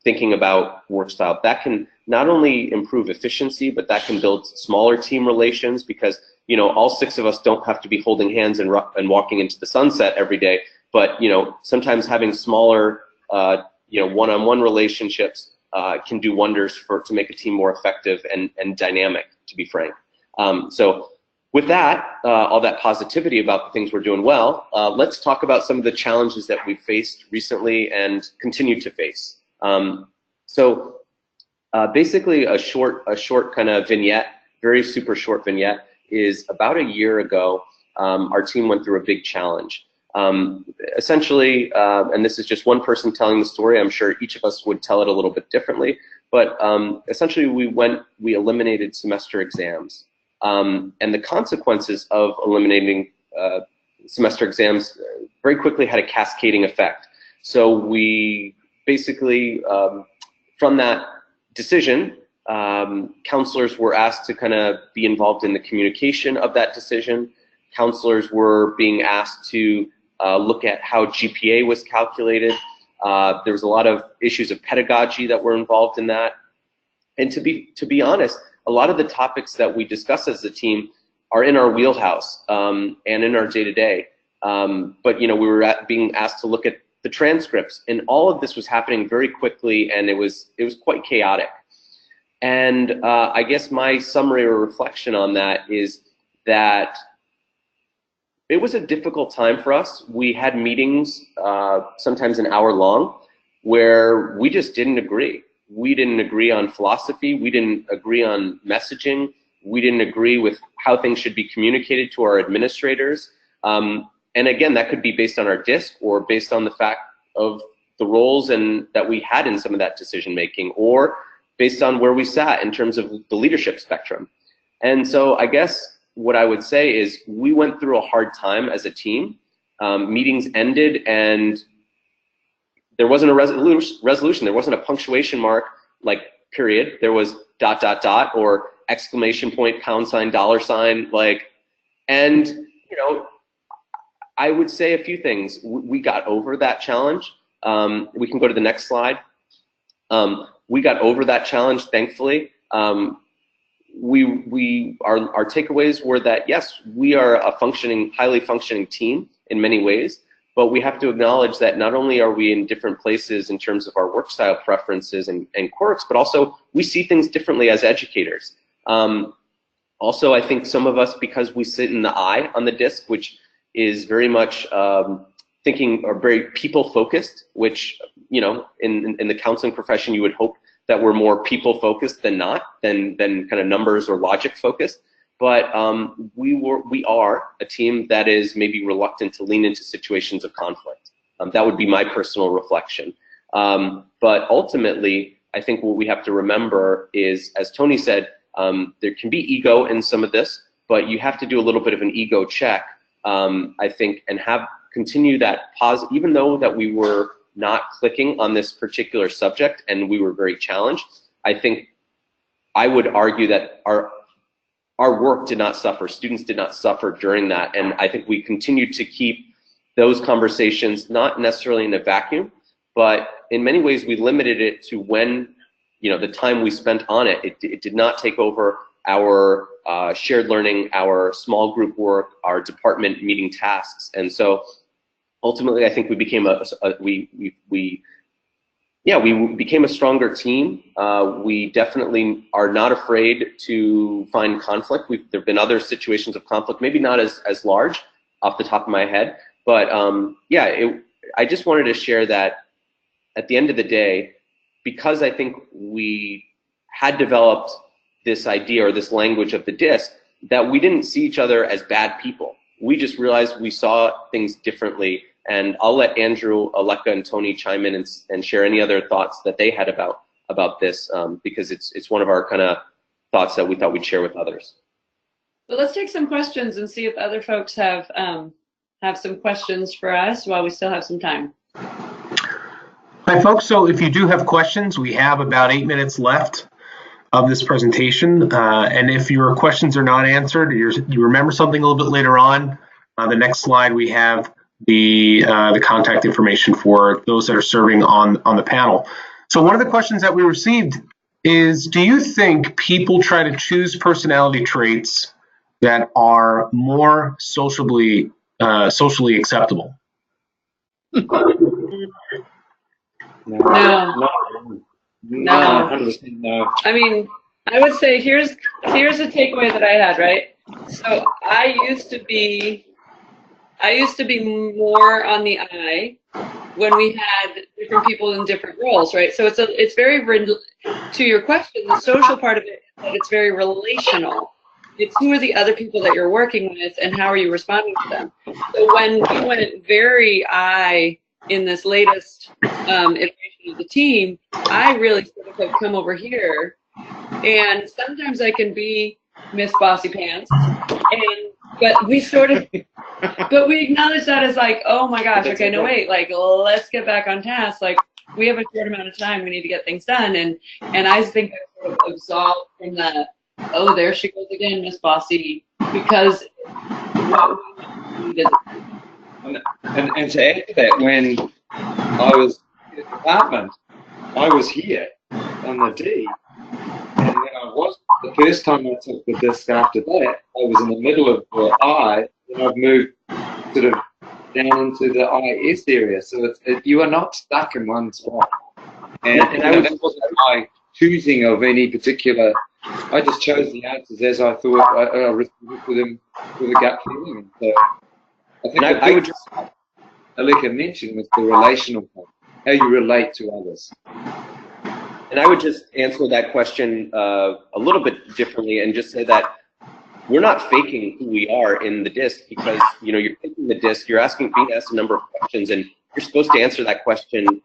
thinking about work style, that can not only improve efficiency, but that can build smaller team relations because all 6 of us don't have to be holding hands and walking into the sunset every day. But sometimes having smaller one-on-one relationships can do wonders to make a team more effective and dynamic, to be frank. So with that, all that positivity about the things we're doing well, let's talk about some of the challenges that we've faced recently and continue to face. Basically a short kind of vignette, very super short vignette, is about a year ago, our team went through a big challenge. Essentially, and this is just one person telling the story, I'm sure each of us would tell it a little bit differently, but essentially we eliminated semester exams. And the consequences of eliminating semester exams very quickly had a cascading effect. So we basically, from that decision, counselors were asked to kind of be involved in the communication of that decision. Counselors were being asked to look at how GPA was calculated. There was a lot of issues of pedagogy that were involved in that. And to be honest, a lot of the topics that we discuss as a team are in our wheelhouse and in our day-to-day. But we were being asked to look at the transcripts, and all of this was happening very quickly, and it was quite chaotic. And I guess my summary or reflection on that is that it was a difficult time for us. We had meetings, sometimes an hour long, where we just didn't agree. We didn't agree on philosophy. We didn't agree on messaging. We didn't agree with how things should be communicated to our administrators. And again, that could be based on our disc or based on the fact of the roles that we had in some of that decision making, or based on where we sat in terms of the leadership spectrum. And so I guess what I would say is we went through a hard time as a team. Meetings ended and there wasn't a resolution. There wasn't a punctuation mark, like period. There was ... or exclamation point, $, like, and you know, I would say a few things. We got over that challenge. We can go to the next slide. We got over that challenge, thankfully. Our takeaways were that yes, we are a highly functioning team in many ways, but we have to acknowledge that not only are we in different places in terms of our work style preferences and quirks, but also we see things differently as educators. Also, I think some of us, because we sit in the I on the disc, which is very much thinking or very people focused, which, you know, in the counseling profession, you would hope that we're more people focused than kind of numbers or logic focused. But we are a team that is maybe reluctant to lean into situations of conflict. That would be my personal reflection. But ultimately, I think what we have to remember is, as Tony said, there can be ego in some of this, but you have to do a little bit of an ego check, I think, and continue that positive, even though that we were not clicking on this particular subject and we were very challenged. I think I would argue that our work did not suffer, students did not suffer during that, and I think we continued to keep those conversations not necessarily in a vacuum, but in many ways we limited it to when, you know, the time we spent on it. It did not take over our shared learning, our small group work, our department meeting tasks, and so ultimately I think we became we became a stronger team. We definitely are not afraid to find conflict. There have been other situations of conflict, maybe not as large off the top of my head, but I just wanted to share that at the end of the day, because I think we had developed this idea or this language of the disc, that we didn't see each other as bad people. We just realized we saw things differently. And I'll let Andrew, Aleka, and Tony chime in and share any other thoughts that they had about this, because it's one of our kind of thoughts that we thought we'd share with others. Well, let's take some questions and see if other folks have some questions for us while we still have some time. Hi, folks. So if you do have questions, we have about 8 minutes left of this presentation. And if your questions are not answered, you remember something a little bit later on, the next slide we have the contact information for those that are serving on the panel. So one of the questions that we received is, do you think people try to choose personality traits that are more socially acceptable? No. I mean, I would say here's a takeaway that I had, right? So I used to be more on the I when we had different people in different roles, right? So it's very, to your question, the social part of it is that it's very relational. It's who are the other people that you're working with and how are you responding to them. So when we went very I in this latest iteration of the team, I really sort of have come over here, and sometimes I can be Miss Bossy Pants, but we acknowledge that as like, oh my gosh, okay, no wait, like let's get back on task. Like we have a short amount of time, we need to get things done, and I think I sort of absolved from that. Oh, there she goes again, Miss Bossy, because what we needed. And to add to that, when I was in the department, I was here on the D, and then I was, the first time I took the disc after that, I was in the middle of the I, and I've moved sort of down into the IS area, so you are not stuck in one spot. And that wasn't my choosing of any particular, I just chose the answers as I thought I responded to them with a gut feeling. So I think I would just, Alika mentioned was the relational part, how you relate to others. and I would just answer that question a little bit differently and just say that we're not faking who we are in the disc, because you're taking the disc, you're being asked a number of questions, and you're supposed to answer that question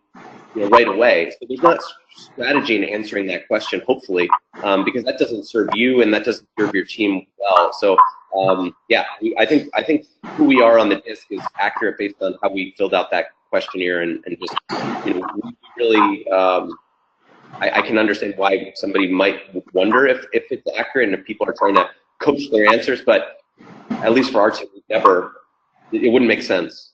right away. So there's not strategy in answering that question, hopefully, because that doesn't serve you and that doesn't serve your team well. So yeah, I think who we are on the disc is accurate based on how we filled out that questionnaire, and just we really. I can understand why somebody might wonder if it's accurate and if people are trying to coach their answers, but at least for our team, it wouldn't make sense.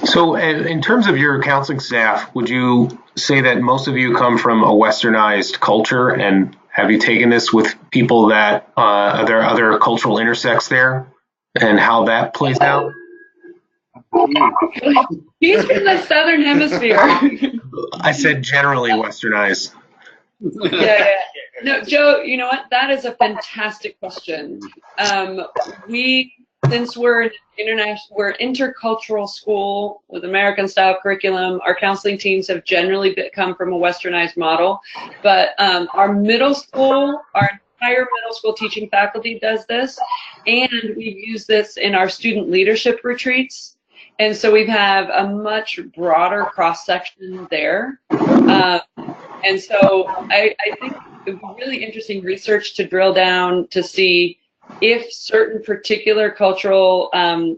So in terms of your counseling staff, would you say that most of you come from a westernized culture, and have you taken this with people that are there other cultural intersects there and how that plays out? He's from the Southern Hemisphere. I said generally westernized. Yeah. No, Joe, you know what? That is a fantastic question. Since we're intercultural school with American style curriculum, our counseling teams have generally come from a westernized model. But our entire middle school teaching faculty does this, and we've used this in our student leadership retreats. And so we have a much broader cross section there. And so I think it would be really interesting research to drill down to see if certain particular cultural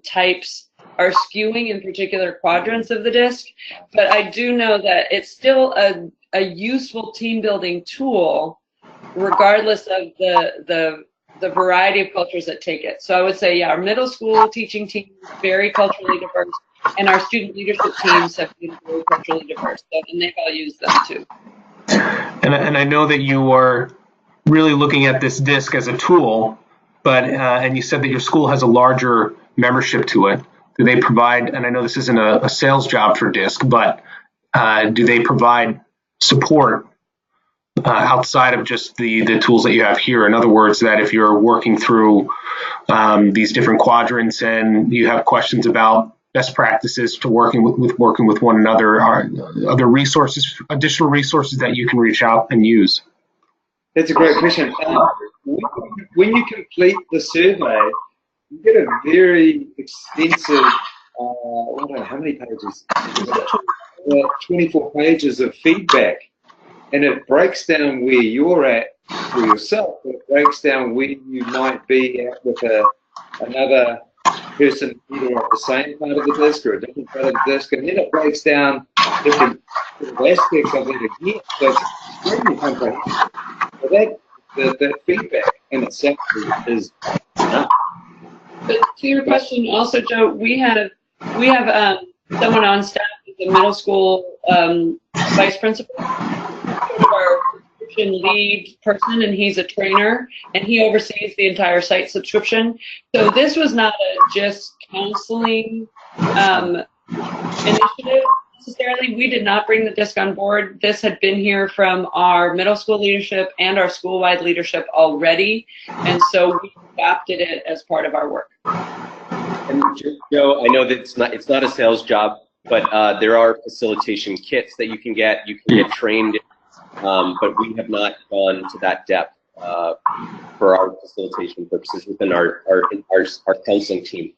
types are skewing in particular quadrants of the disc. But I do know that it's still a useful team building tool, regardless of the variety of cultures that take it. So I would say, yeah, our middle school teaching team is very culturally diverse, and our student leadership teams have been very culturally diverse, and they've all used them too. And I know that you are really looking at this disc as a tool, but and you said that your school has a larger membership to it. Do they provide, and I know this isn't a sales job for DISC, but do they provide support outside of just the tools that you have here? In other words, that if you're working through these different quadrants and you have questions about best practices to working with one another, are other resources, additional resources that you can reach out and use? That's a great question. When you complete the survey, you get a very extensive, I don't know how many pages, 24 pages of feedback. And it breaks down where you're at for yourself. It breaks down where you might be at with another person either at the same part of the disc or a different part of the disc. And then it breaks down different aspects of it again. So it's extremely comprehensive. So that feedback in itself is enough. But to your question also, Joe, we have someone on staff who's a middle school vice principal, our subscription lead person, and he's a trainer, and he oversees the entire site subscription. So this was not a just counseling initiative necessarily. We did not bring the DISC on board. This had been here from our middle school leadership and our school-wide leadership already, and so we adopted it as part of our work. And Joe, I know that it's not a sales job, but there are facilitation kits that you can get. You can get trained, but we have not gone to that depth for our facilitation purposes within our counseling team.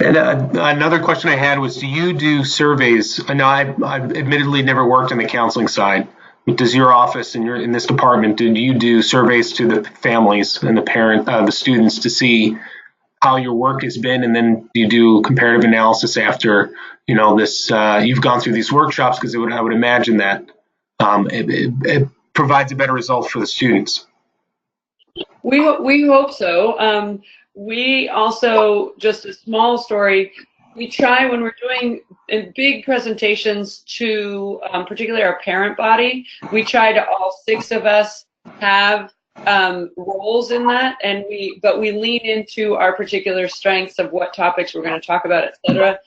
And another question I had was, do you do surveys? I know I've admittedly never worked on the counseling side, but does your office and in this department, do you do surveys to the families and the students to see how your work has been, and then do you do comparative analysis after this? You've gone through these workshops, because I would imagine that it provides a better result for the students. We hope so. We also, just a small story, we try when we're doing big presentations to particularly our parent body, we try to all 6 of us have roles in that, but we lean into our particular strengths of what topics we're going to talk about, etc.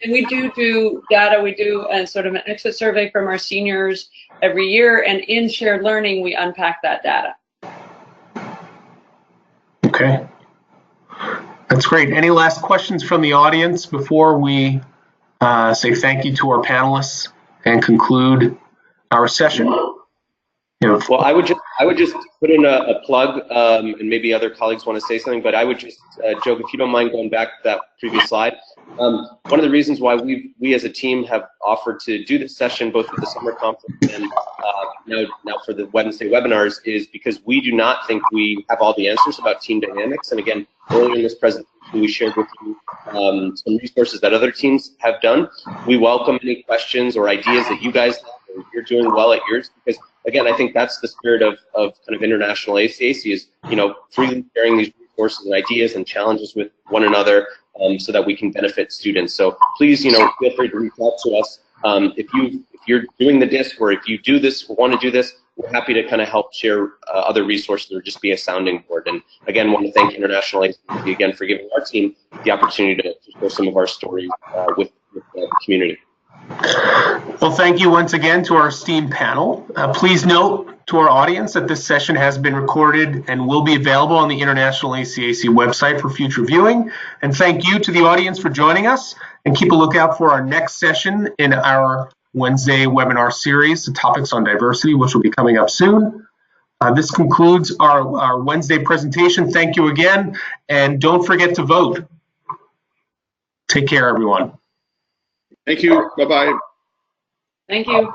And we do data. We do sort of an exit survey from our seniors every year, and in shared learning, we unpack that data. Okay. That's great. Any last questions from the audience before we say thank you to our panelists and conclude our session? Well, I would just put in a plug, and maybe other colleagues want to say something, but I would just, Joe, if you don't mind going back to that previous slide. One of the reasons why we as a team have offered to do this session, both at the summer conference and now for the Wednesday webinars, is because we do not think we have all the answers about team dynamics. And again, earlier in this presentation, we shared with you some resources that other teams have done. We welcome any questions or ideas that you guys have, or you're doing well at yours, because again, I think that's the spirit of kind of international ACAC is, freely sharing these resources and ideas and challenges with one another, so that we can benefit students. So please, feel free to reach out to us. If you're doing the DISC, or if you do this or want to do this, we're happy to kind of help share other resources or just be a sounding board. And again, want to thank International ACAC again for giving our team the opportunity to share some of our stories with the community. Well, thank you once again to our esteemed panel. Please note to our audience that this session has been recorded and will be available on the International ACAC website for future viewing. And thank you to the audience for joining us, and keep a lookout for our next session in our Wednesday webinar series, the topics on diversity, which will be coming up soon. This concludes our Wednesday presentation. Thank you again, and don't forget to vote. Take care, everyone. Thank you. Bye-bye. Thank you.